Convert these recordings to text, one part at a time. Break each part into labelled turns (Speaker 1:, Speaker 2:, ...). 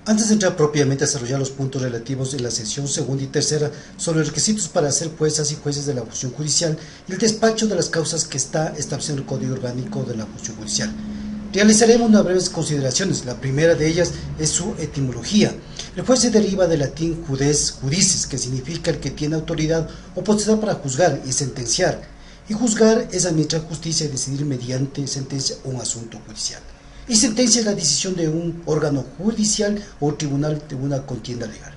Speaker 1: Antes de entrar propiamente a desarrollar los puntos relativos en la sección segunda y tercera sobre los requisitos para ser juezas y jueces de la función judicial y el despacho de las causas que está establecido en el Código Orgánico de la Función Judicial, realizaremos unas breves consideraciones. La primera de ellas es su etimología. El juez se deriva del latín judes, judicis, que significa el que tiene autoridad o potestad para juzgar y sentenciar. Y juzgar es administrar justicia y decidir mediante sentencia un asunto judicial. Y sentencia es la decisión de un órgano judicial o tribunal de una contienda legal.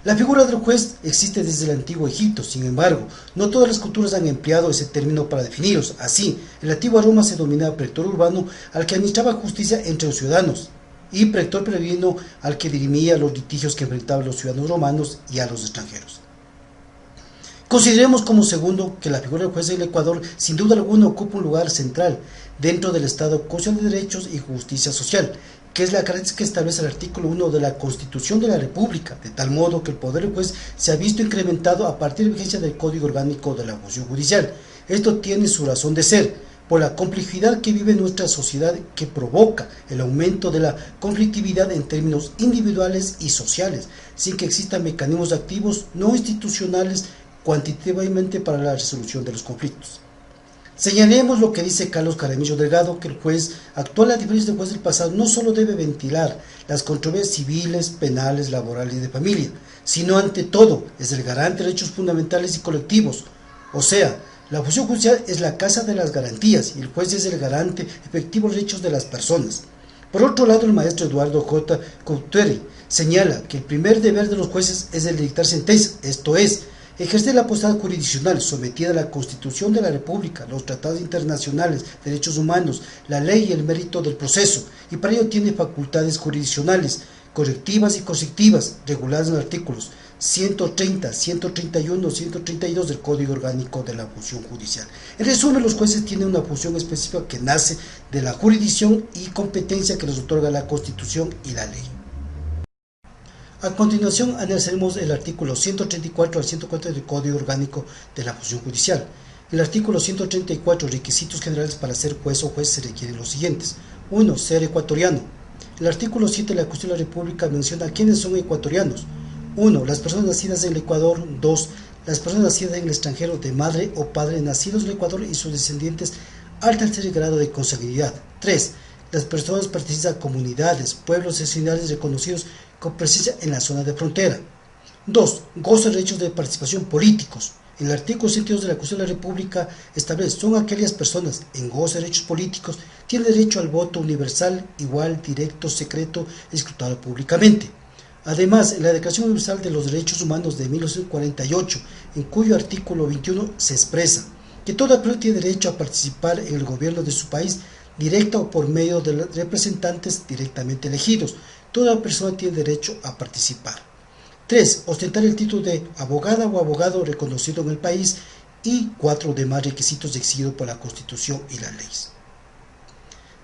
Speaker 1: La figura del juez existe desde el antiguo Egipto, sin embargo, no todas las culturas han empleado ese término para definirlos. Así, en la antigua Roma se denominaba pretor urbano al que administraba justicia entre los ciudadanos, y pretor plebeiano al que dirimía los litigios que enfrentaban los ciudadanos romanos y a los extranjeros. Consideremos como segundo que la figura del juez del Ecuador sin duda alguna ocupa un lugar central dentro del Estado constitucional de derechos y justicia social, que es la característica que establece el artículo 1 de la Constitución de la República, de tal modo que el poder del juez se ha visto incrementado a partir de la vigencia del Código Orgánico de la Función Judicial. Esto tiene su razón de ser, por la complejidad que vive nuestra sociedad, que provoca el aumento de la conflictividad en términos individuales y sociales, sin que existan mecanismos activos no institucionales cuantitativamente para la resolución de los conflictos. Señalemos lo que dice Carlos Jaramillo Delgado, que el juez actual, a diferencia del juez del pasado, no solo debe ventilar las controversias civiles, penales, laborales y de familia, sino ante todo es el garante de derechos fundamentales y colectivos. O sea, la función judicial es la casa de las garantías y el juez es el garante efectivo de los derechos de las personas. Por otro lado, el maestro Eduardo J. Coutueri señala que el primer deber de los jueces es el de dictar sentencias, esto es, ejercer la potestad jurisdiccional sometida a la Constitución de la República, los tratados internacionales, derechos humanos, la ley y el mérito del proceso, y para ello tiene facultades jurisdiccionales, correctivas y coercitivas, reguladas en los artículos 130, 131, 132 del Código Orgánico de la Función Judicial. En resumen, los jueces tienen una función específica que nace de la jurisdicción y competencia que les otorga la Constitución y la ley. A continuación analizaremos el artículo 134 al 140 del Código Orgánico de la Función Judicial. En el artículo 134, requisitos generales para ser juez o juez, se requieren los siguientes. 1. Ser ecuatoriano. El artículo 7 de la Constitución de la República menciona quiénes son ecuatorianos. 1. Las personas nacidas en el Ecuador. 2. Las personas nacidas en el extranjero de madre o padre nacidos en el Ecuador y sus descendientes al tercer grado de consanguinidad. 3. Las personas pertenecientes a comunidades, pueblos y vecindarios reconocidos con presencia en la zona de frontera. 2. Goza de derechos de participación políticos. En el artículo 62 de la Constitución de la República establece: son aquellas personas en goce de derechos políticos, tienen derecho al voto universal, igual, directo, secreto, escrutado públicamente. Además, en la Declaración Universal de los Derechos Humanos de 1948, en cuyo artículo 21 se expresa que toda persona tiene derecho a participar en el gobierno de su país, directa o por medio de representantes directamente elegidos. Toda persona tiene derecho a participar. 3. Ostentar el título de abogada o abogado reconocido en el país. Y 4. Demás requisitos exigidos por la Constitución y las leyes.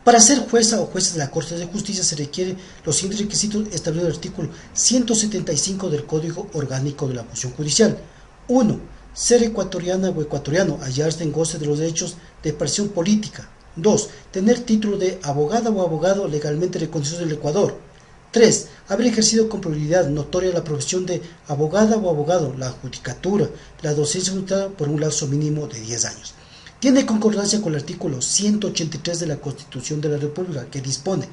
Speaker 1: Para ser jueza o juez de la Corte de Justicia se requieren los siguientes requisitos establecidos en el artículo 175 del Código Orgánico de la Función Judicial. 1. Ser ecuatoriana o ecuatoriano, hallarse en goce de los derechos de participación política. 2. Tener título de abogada o abogado legalmente reconocido en el Ecuador. 3. Haber ejercido con probabilidad notoria la profesión de abogada o abogado, la judicatura, la docencia voluntaria por un lapso mínimo de 10 años. Tiene concordancia con el artículo 183 de la Constitución de la República, que dispone: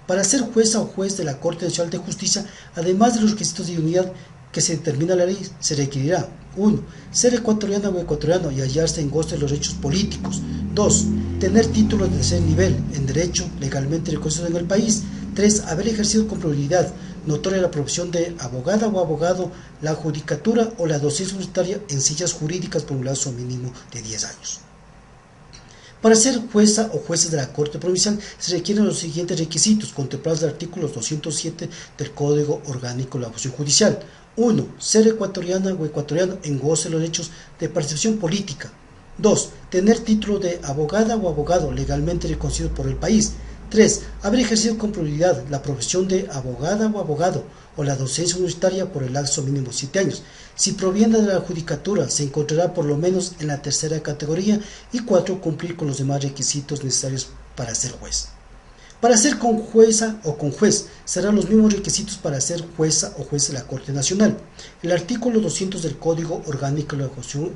Speaker 1: para ser jueza o juez de la Corte Nacional de Justicia, además de los requisitos de idoneidad que se determina la ley, se requerirá: 1. Ser ecuatoriana o ecuatoriano y hallarse en goce de los derechos políticos. 2. Tener títulos de tercer nivel en derecho legalmente reconocido en el país. 3. Haber ejercido con probabilidad notoria la profesión de abogada o abogado, la judicatura o la docencia universitaria en ciencias jurídicas por un lapso mínimo de 10 años. Para ser jueza o jueces de la Corte Provincial se requieren los siguientes requisitos contemplados en el artículo 207 del Código Orgánico de la Función Judicial. 1. Ser ecuatoriana o ecuatoriano en goce de los derechos de participación política. 2. Tener título de abogada o abogado legalmente reconocido por el país. 3. Haber ejercido con probabilidad la profesión de abogada o abogado o la docencia universitaria por el lapso mínimo de 7 años. Si proviene de la judicatura, se encontrará por lo menos en la tercera categoría. Y 4. Cumplir con los demás requisitos necesarios para ser juez. Para ser con jueza o con juez, serán los mismos requisitos para ser jueza o juez de la Corte Nacional. El artículo 200 del Código Orgánico de la Función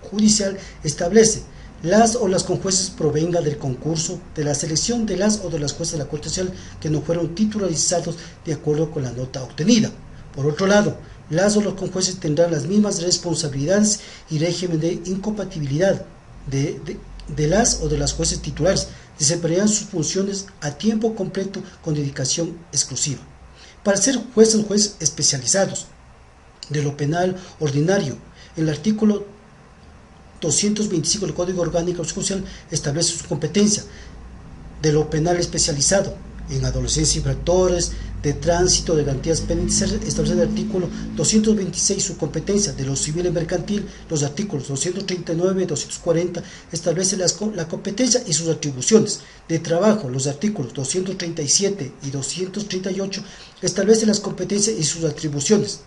Speaker 1: Judicial establece: las o las conjueces provengan del concurso de la selección de las o de las jueces de la Corte Nacional que no fueron titularizados de acuerdo con la nota obtenida. Por otro lado, las o los conjueces tendrán las mismas responsabilidades y régimen de incompatibilidad de las o de las jueces titulares. Desempeñarán sus funciones a tiempo completo con dedicación exclusiva. Para ser jueces o jueces especializados de lo penal ordinario, el artículo 225 del Código Orgánico Judicial establece su competencia. De lo penal especializado en adolescencia, infractores de tránsito, de garantías penitenciarias, establece el artículo 226 su competencia. De lo civil y mercantil, los artículos 239 y 240 establece la competencia y sus atribuciones. De trabajo, los artículos 237 y 238 establecen las competencias y sus atribuciones.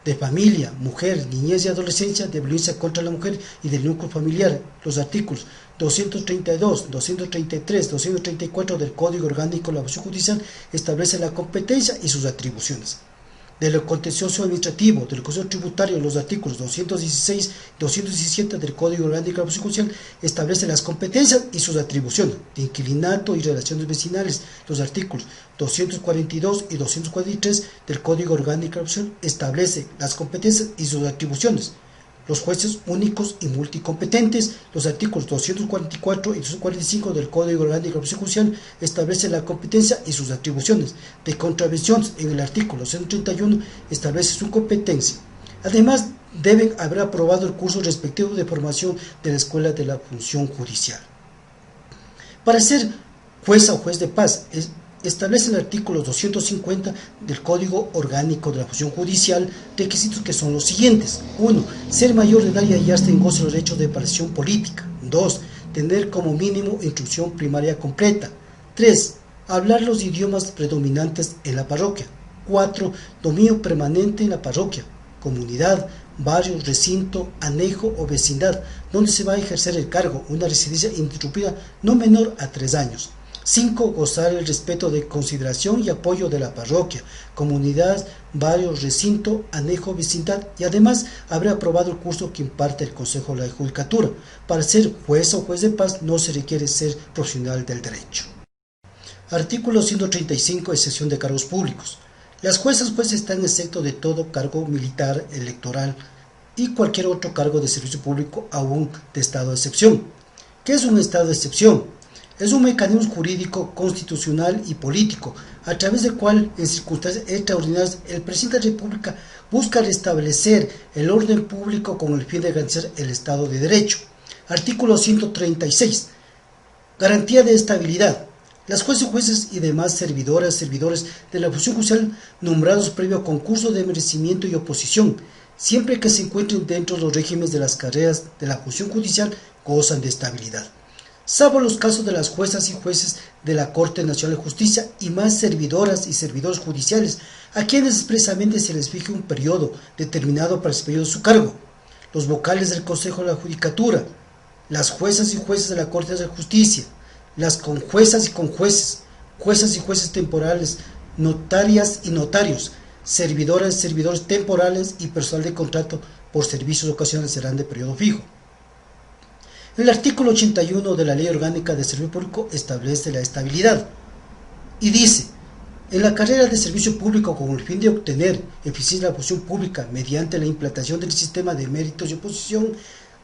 Speaker 1: De familia, mujer, niñez y adolescencia, de violencia contra la mujer y del núcleo familiar, los artículos 232, 233, 234 del Código Orgánico de la Función Judicial establecen la competencia y sus atribuciones. De lo contencioso administrativo, del Código Tributario, los artículos 216 y 217 del Código Orgánico de la Función Judicial establecen las competencias y sus atribuciones. De inquilinato y relaciones vecinales, los artículos 242 y 243 del Código Orgánico de la Función establece las competencias y sus atribuciones. Los jueces únicos y multicompetentes, los artículos 244 y 245 del Código Orgánico de la Función Judicial establecen la competencia y sus atribuciones. De contravenciones, en el artículo 131 establece su competencia. Además, deben haber aprobado el curso respectivo de formación de la Escuela de la Función Judicial. Para ser jueza o juez de paz, establece el artículo 250 del Código Orgánico de la Función Judicial requisitos que son los siguientes: 1. Ser mayor de edad y hallarse en goce de los derechos de participación política. 2. Tener como mínimo instrucción primaria completa. 3. Hablar los idiomas predominantes en la parroquia. 4. Dominio permanente en la parroquia, comunidad, barrio, recinto, anejo o vecindad donde se va a ejercer el cargo, una residencia ininterrumpida no menor a 3 años. 5. Gozar el respeto de consideración y apoyo de la parroquia, comunidad, barrio, recinto, anejo, vecindad, y además habrá aprobado el curso que imparte el Consejo de la Judicatura. Para ser juez o juez de paz no se requiere ser profesional del derecho. Artículo 135, excepción de cargos públicos. Las juezas están exentos de todo cargo militar, electoral y cualquier otro cargo de servicio público, aún de estado de excepción. ¿Qué es un estado de excepción? Es un mecanismo jurídico, constitucional y político, a través del cual, en circunstancias extraordinarias, el presidente de la República busca restablecer el orden público con el fin de garantizar el Estado de Derecho. Artículo 136. Garantía de estabilidad. Las jueces, jueces y demás servidoras, servidores de la función judicial nombrados previo concurso de merecimiento y oposición, siempre que se encuentren dentro de los regímenes de las carreras de la función judicial, gozan de estabilidad. Salvo los casos de las juezas y jueces de la Corte Nacional de Justicia y más servidoras y servidores judiciales, a quienes expresamente se les fije un periodo determinado para el desempeño de su cargo. Los vocales del Consejo de la Judicatura, las juezas y jueces de la Corte de Justicia, las conjuezas y conjueces, juezas y jueces temporales, notarias y notarios, servidoras y servidores temporales y personal de contrato por servicios ocasionales serán de periodo fijo. El artículo 81 de la Ley Orgánica de Servicio Público establece la estabilidad y dice: en la carrera de servicio público, con el fin de obtener eficiencia de la función pública mediante la implantación del sistema de méritos y oposición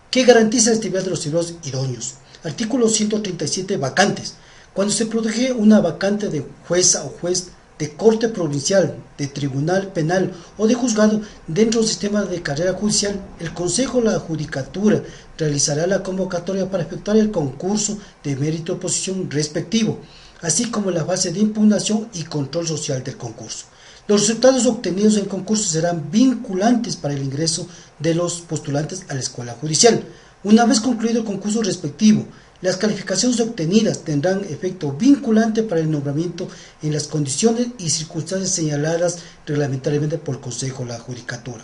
Speaker 1: que garantiza la estabilidad de los servidores idóneos. Artículo 137. Vacantes. Cuando se produje una vacante de jueza o juez de corte provincial, de tribunal penal o de juzgado dentro del sistema de carrera judicial, el Consejo de la Judicatura realizará la convocatoria para efectuar el concurso de mérito y oposición respectivo, así como la fase de impugnación y control social del concurso. Los resultados obtenidos en el concurso serán vinculantes para el ingreso de los postulantes a la escuela judicial. Una vez concluido el concurso respectivo, las calificaciones obtenidas tendrán efecto vinculante para el nombramiento en las condiciones y circunstancias señaladas reglamentariamente por el Consejo de la Judicatura.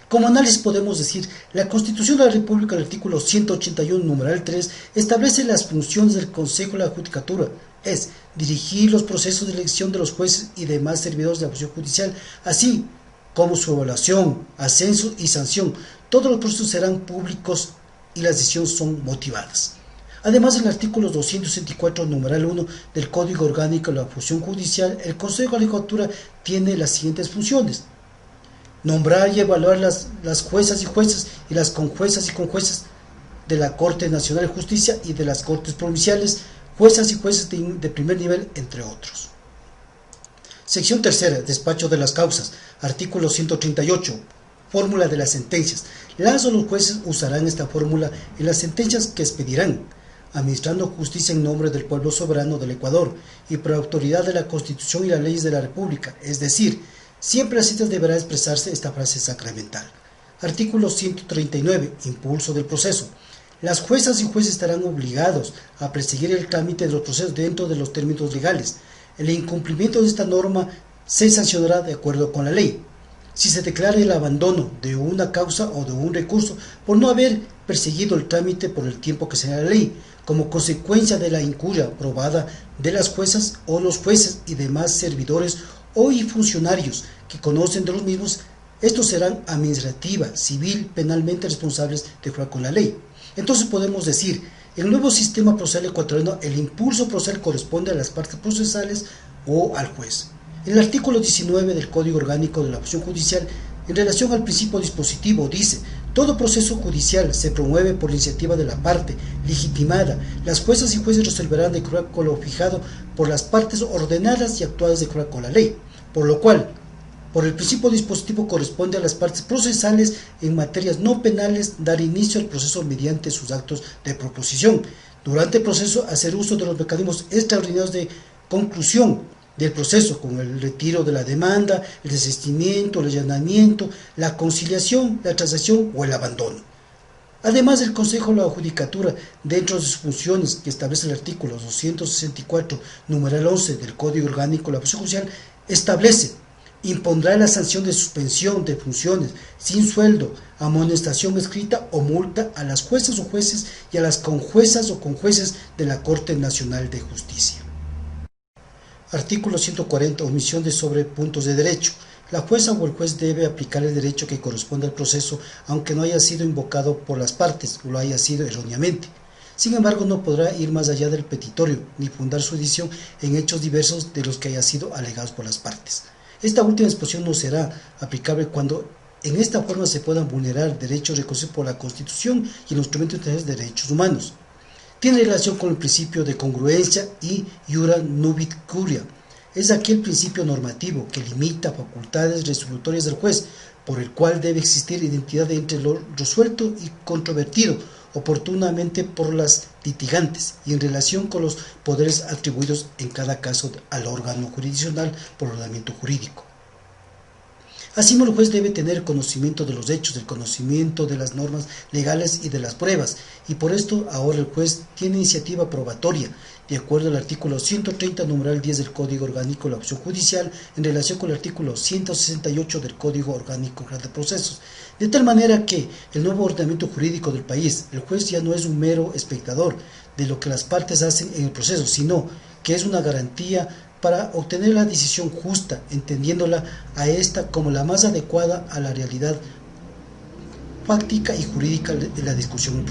Speaker 1: Como análisis podemos decir, la Constitución de la República, el artículo 181, numeral 3, establece las funciones del Consejo de la Judicatura, es dirigir los procesos de elección de los jueces y demás servidores de la función judicial, así como su evaluación, ascenso y sanción. Todos los procesos serán públicos y las decisiones son motivadas. Además, en el artículo 264, numeral 1 del Código Orgánico de la Función Judicial, el Consejo de la Judicatura tiene las siguientes funciones: nombrar y evaluar las juezas y jueces y las conjuezas y conjueces de la Corte Nacional de Justicia y de las Cortes Provinciales, juezas y jueces de primer nivel, entre otros. Sección tercera, despacho de las causas. Artículo 138, fórmula de las sentencias. Las o los jueces usarán esta fórmula en las sentencias que expedirán, administrando justicia en nombre del pueblo soberano del Ecuador y por autoridad de la Constitución y las leyes de la República, es decir, siempre las citas deberá expresarse esta frase sacramental. Artículo 139, impulso del proceso. Las juezas y jueces estarán obligados a perseguir el trámite de los procesos dentro de los términos legales. El incumplimiento de esta norma se sancionará de acuerdo con la ley. Si se declara el abandono de una causa o de un recurso por no haber perseguido el trámite por el tiempo que señala la ley, como consecuencia de la incuria probada de las juezas o los jueces y demás servidores o y funcionarios que conocen de los mismos, estos serán administrativa, civil, penalmente responsables de acuerdo con la ley. Entonces podemos decir, en el nuevo sistema procesal ecuatoriano, el impulso procesal corresponde a las partes procesales o al juez. En el artículo 19 del Código Orgánico de la Función Judicial, en relación al principio dispositivo, dice: todo proceso judicial se promueve por iniciativa de la parte legitimada. Las juezas y jueces resolverán de acuerdo con lo fijado por las partes ordenadas y actuadas de acuerdo con la ley, por lo cual, por el principio dispositivo, corresponde a las partes procesales en materias no penales dar inicio al proceso mediante sus actos de proposición. Durante el proceso, hacer uso de los mecanismos extraordinarios de conclusión del proceso, con el retiro de la demanda, el desistimiento, el allanamiento, la conciliación, la transacción o el abandono. Además, el Consejo de la Judicatura, dentro de sus funciones que establece el artículo 264, numeral 11 del Código Orgánico de la Función Judicial, establece: impondrá la sanción de suspensión de funciones sin sueldo, amonestación escrita o multa a las juezas o jueces y a las conjuezas o conjueces de la Corte Nacional de Justicia. Artículo 140. Omisión de sobre puntos de derecho. La jueza o el juez debe aplicar el derecho que corresponde al proceso, aunque no haya sido invocado por las partes o lo haya sido erróneamente. Sin embargo, no podrá ir más allá del petitorio, ni fundar su decisión en hechos diversos de los que haya sido alegados por las partes. Esta última disposición no será aplicable cuando en esta forma se puedan vulnerar derechos reconocidos por la Constitución y los instrumentos internacionales de derechos humanos. Tiene relación con el principio de congruencia y iura nubit curia. Es aquel principio normativo que limita facultades resolutorias del juez, por el cual debe existir identidad entre lo resuelto y controvertido oportunamente por las litigantes y en relación con los poderes atribuidos en cada caso al órgano jurisdiccional por ordenamiento jurídico. Asimismo, el juez debe tener conocimiento de los hechos, del conocimiento de las normas legales y de las pruebas, y por esto ahora el juez tiene iniciativa probatoria, de acuerdo al artículo 130, numeral 10 del Código Orgánico de la Función Judicial, en relación con el artículo 168 del Código Orgánico de Procesos, de tal manera que el nuevo ordenamiento jurídico del país, el juez ya no es un mero espectador de lo que las partes hacen en el proceso, sino que es una garantía para obtener la decisión justa, entendiéndola a esta como la más adecuada a la realidad fáctica y jurídica de la discusión.